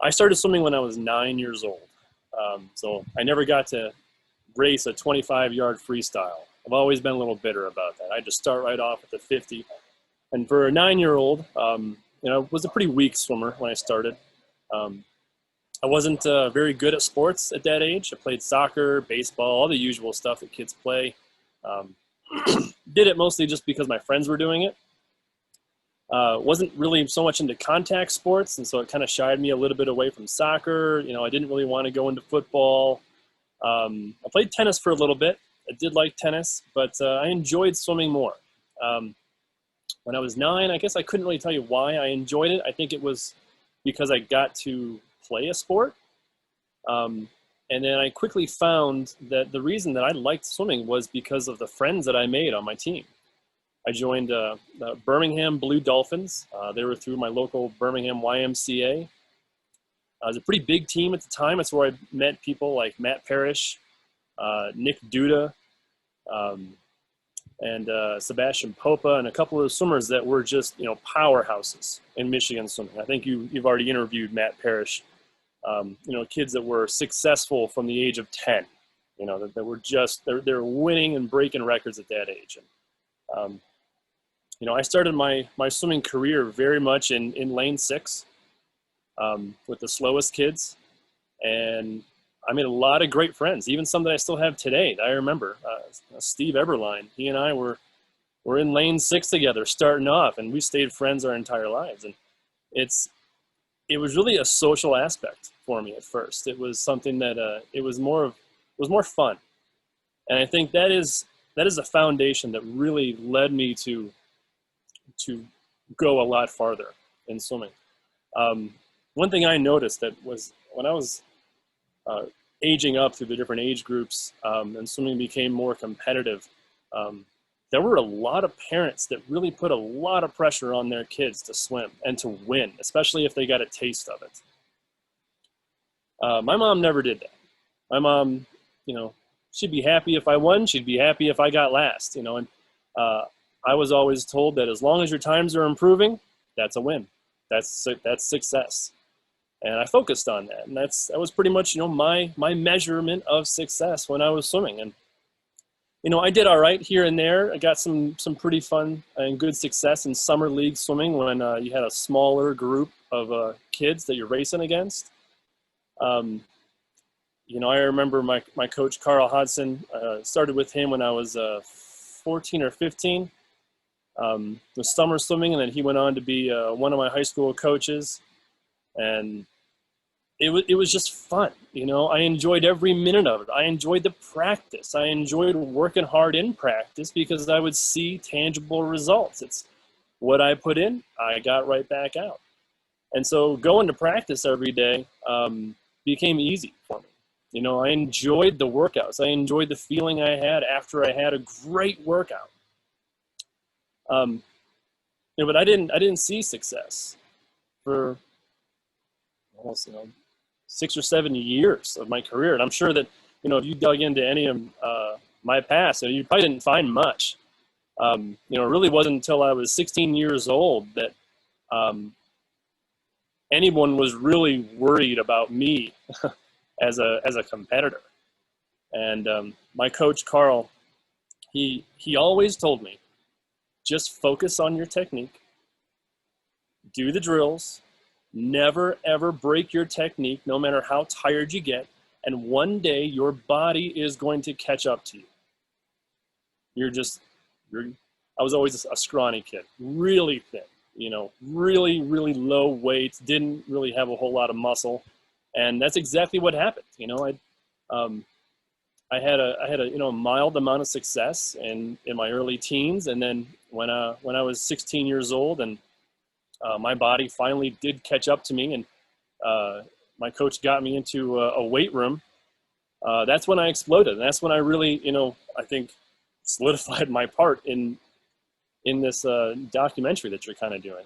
I started swimming when I was 9 years old. So I never got to race a 25-yard freestyle. I've always been a little bitter about that. I just start right off at the 50. And for a 9-year-old, was a pretty weak swimmer when I started. I wasn't very good at sports at that age. I played soccer, baseball, all the usual stuff that kids play. Did it mostly just because my friends were doing it. Wasn't really so much into contact sports, and so it kind of shied me a little bit away from soccer. I didn't really want to go into football. I played tennis for a little bit. I did like tennis, but I enjoyed swimming more. When I was 9, I guess I couldn't really tell you why I enjoyed it. I think it was because I got to play a sport. And then I quickly found that the reason that I liked swimming was because of the friends that I made on my team. I joined the Birmingham Blue Dolphins. They were through my local Birmingham YMCA. It was a pretty big team at the time. It's where I met people like Matt Parrish, Nick Duda, and Sebastian Popa, and a couple of swimmers that were just, powerhouses in Michigan swimming. I think you've already interviewed Matt Parrish. Kids that were successful from the age of 10, that were just, they're winning and breaking records at that age. And, I started my swimming career very much in lane 6 with the slowest kids. And I made a lot of great friends, even some that I still have today that I remember. Steve Eberline, he and I were in lane 6 together starting off, and we stayed friends our entire lives. And it was really a social aspect for me at first. It was something that it was more fun. And I think that is a foundation that really led me to go a lot farther in swimming. One thing I noticed that was when I was aging up through the different age groups and swimming became more competitive, there were a lot of parents that really put a lot of pressure on their kids to swim and to win, especially if they got a taste of it. My mom never did that. My mom, she'd be happy if I won. She'd be happy if I got last, and I was always told that as long as your times are improving, that's a win. That's success. And I focused on that. And that was pretty much, my measurement of success when I was swimming. And, I did all right here and there. I got some pretty fun and good success in summer league swimming when you had a smaller group of kids that you're racing against. I remember my coach, Carl Hodson, started with him when I was 14 or 15. The summer swimming, and then he went on to be one of my high school coaches. And it was just fun. I enjoyed every minute of it. I enjoyed the practice. I enjoyed working hard in practice because I would see tangible results. It's what I put in, I got right back out. And so going to practice every day became easy for me. I enjoyed the workouts. I enjoyed the feeling I had after I had a great workout. But I didn't see success for almost 6 or 7 years of my career, and I'm sure that if you dug into any of my past, you probably didn't find much. It really wasn't until I was 16 years old that anyone was really worried about me as a competitor. And my coach Carl, he always told me, just focus on your technique, do the drills, never ever break your technique no matter how tired you get, and one day your body is going to catch up to you. I was always a scrawny kid, really thin, really, really low weight, didn't really have a whole lot of muscle. And that's exactly what happened. I had a mild amount of success in my early teens, and then when I was 16 years old, and my body finally did catch up to me, and my coach got me into a weight room. That's when I exploded, and that's when I really, I think, solidified my part in this documentary that you're kind of doing.